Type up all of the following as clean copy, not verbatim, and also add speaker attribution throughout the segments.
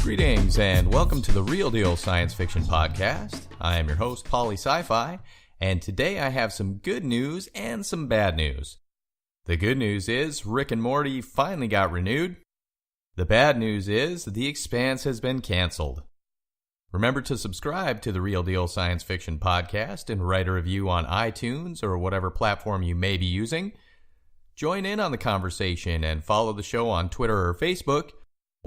Speaker 1: Greetings and welcome to the Real Deal Science Fiction Podcast. I am your host, Pauly Sci-Fi, and today I have some good news and some bad news. The good news is Rick and Morty finally got renewed. The bad news is TheExpanse has been canceled. Remember to subscribe to the Real Deal Science Fiction Podcast and write a review on iTunes or whatever platform you may be using. Join in on the conversation and follow the show on Twitter or Facebook,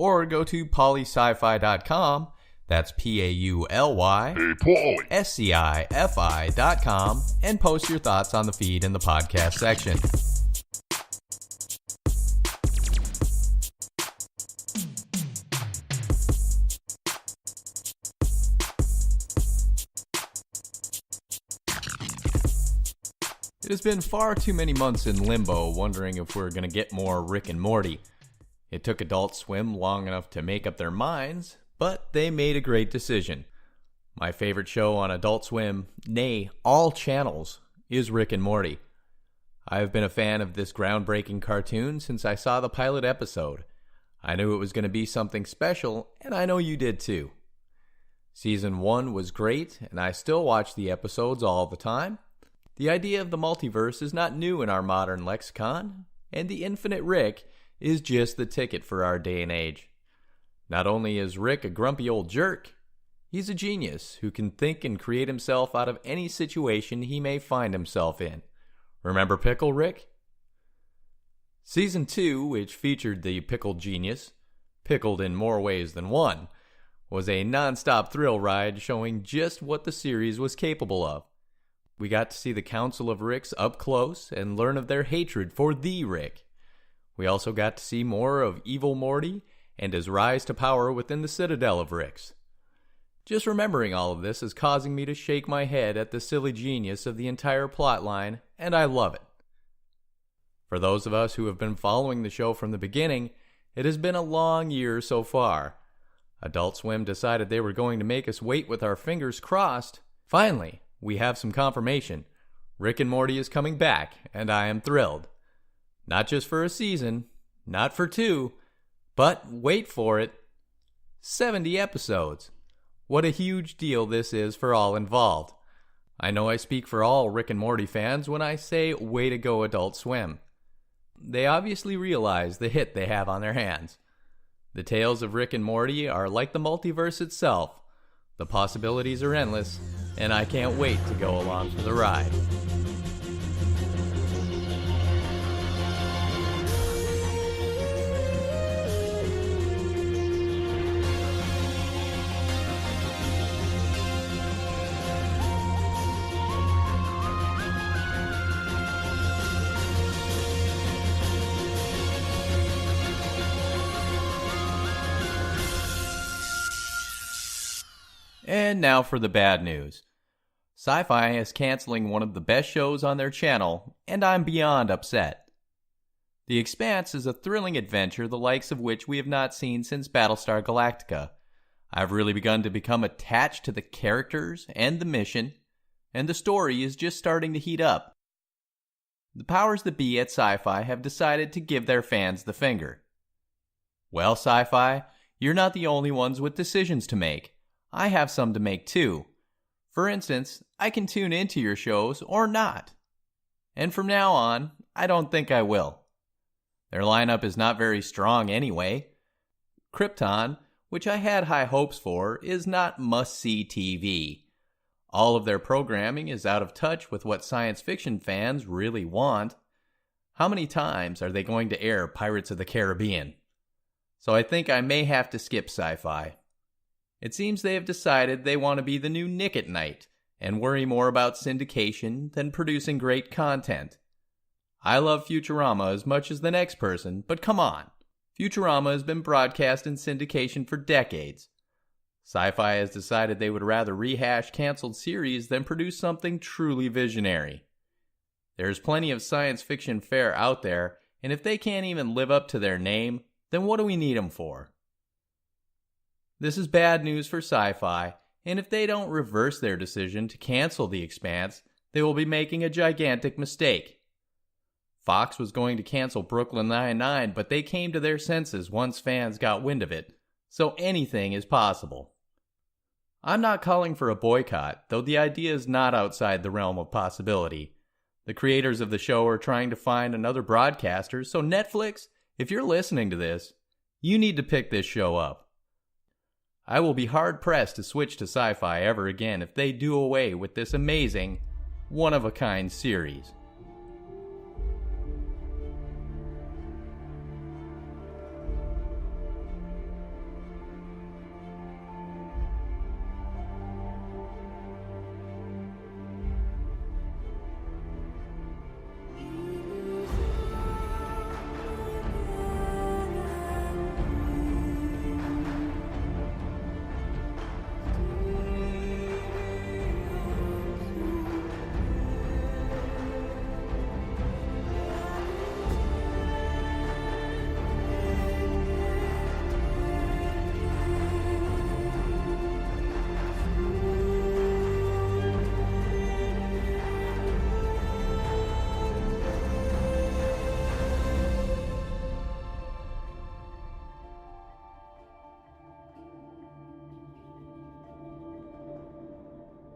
Speaker 1: or go to PaulySciFi.com, that's PAULY-SCIFI.com, and post your thoughts on the feed in the podcast section. It has been far too many months in limbo wondering if we're going to get more Rick and Morty. It took Adult Swim long enough to make up their minds, but they made a great decision. My favorite show on Adult Swim, nay, all channels, is Rick and Morty. I have been a fan of this groundbreaking cartoon since I saw the pilot episode. I knew it was going to be something special, and I know you did too. Season 1 was great, and I still watch the episodes all the time. The idea of the multiverse is not new in our modern lexicon, and the infinite Rick is just the ticket for our day and age. Not only is Rick a grumpy old jerk, he's a genius who can think and create himself out of any situation he may find himself in. Remember Pickle Rick? Season 2, which featured the pickled genius, pickled in more ways than one, was a non-stop thrill ride showing just what the series was capable of. We got to see the Council of Ricks up close and learn of their hatred for the Rick. We also got to see more of Evil Morty and his rise to power within the Citadel of Ricks. Just remembering all of this is causing me to shake my head at the silly genius of the entire plotline, and I love it. For those of us who have been following the show from the beginning, it has been a long year so far. Adult Swim decided they were going to make us wait with our fingers crossed. Finally, we have some confirmation. Rick and Morty is coming back, and I am thrilled. Not just for a season, not for 2, but wait for it, 70 episodes. What a huge deal this is for all involved. I know I speak for all Rick and Morty fans when I say way to go Adult Swim. They obviously realize the hit they have on their hands. The tales of Rick and Morty are like the multiverse itself. The possibilities are endless, and I can't wait to go along for the ride. And now for the bad news. SciFi is canceling one of the best shows on their channel, and I'm beyond upset. The Expanse is a thrilling adventure the likes of which we have not seen since Battlestar Galactica. I've really begun to become attached to the characters and the mission, and the story is just starting to heat up. The powers that be at SciFi have decided to give their fans the finger. Well, SciFi, you're not the only ones with decisions to make. I have some to make too. For instance, I can tune into your shows or not. And from now on, I don't think I will. Their lineup is not very strong anyway. Krypton, which I had high hopes for, is not must-see TV. All of their programming is out of touch with what science fiction fans really want. How many times are they going to air Pirates of the Caribbean? So I think I may have to skip SciFi. It seems they have decided they want to be the new Nick at Night and worry more about syndication than producing great content. I love Futurama as much as the next person, but come on. Futurama has been broadcast in syndication for decades. SciFi has decided they would rather rehash canceled series than produce something truly visionary. There's plenty of science fiction fare out there, and if they can't even live up to their name, then what do we need them for? This is bad news for SciFi, and if they don't reverse their decision to cancel The Expanse, they will be making a gigantic mistake. Fox was going to cancel Brooklyn Nine-Nine, but they came to their senses once fans got wind of it, So anything is possible. I'm not calling for a boycott, though the idea is not outside the realm of possibility. The creators of the show are trying to find another broadcaster, so Netflix, if you're listening to this, you need to pick this show up. I will be hard-pressed to switch to SciFi ever again if they do away with this amazing, one-of-a-kind series.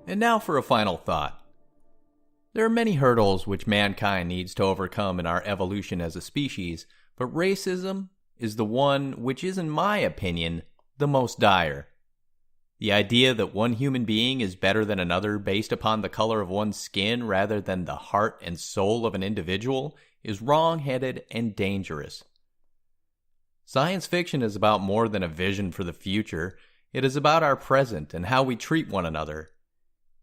Speaker 1: And now for a final thought. There are many hurdles which mankind needs to overcome in our evolution as a species, but racism is the one which is, in my opinion, the most dire. The idea that one human being is better than another based upon the color of one's skin rather than the heart and soul of an individual is wrong-headed and dangerous. Science fiction is about more than a vision for the future. It is about our present and how we treat one another.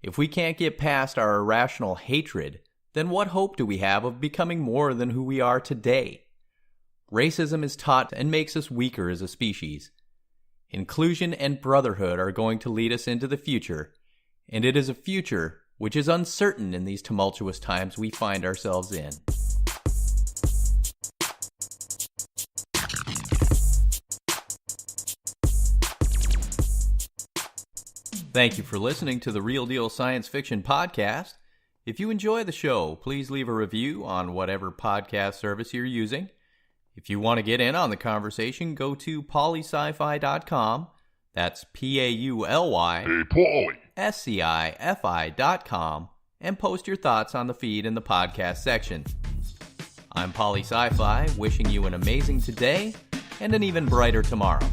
Speaker 1: If we can't get past our irrational hatred, then what hope do we have of becoming more than who we are today? Racism is taught and makes us weaker as a species. Inclusion and brotherhood are going to lead us into the future, and it is a future which is uncertain in these tumultuous times we find ourselves in. Thank you for listening to the Real Deal Science Fiction Podcast. If you enjoy the show, please leave a review on whatever podcast service you're using. If you want to get in on the conversation, go to polyscifi.com. That's P-A-U-L-Y.
Speaker 2: Hey, Pauly.
Speaker 1: SCIFI.com. And post your thoughts on the feed in the podcast section. I'm Poly Sci-Fi, wishing you an amazing today and an even brighter tomorrow.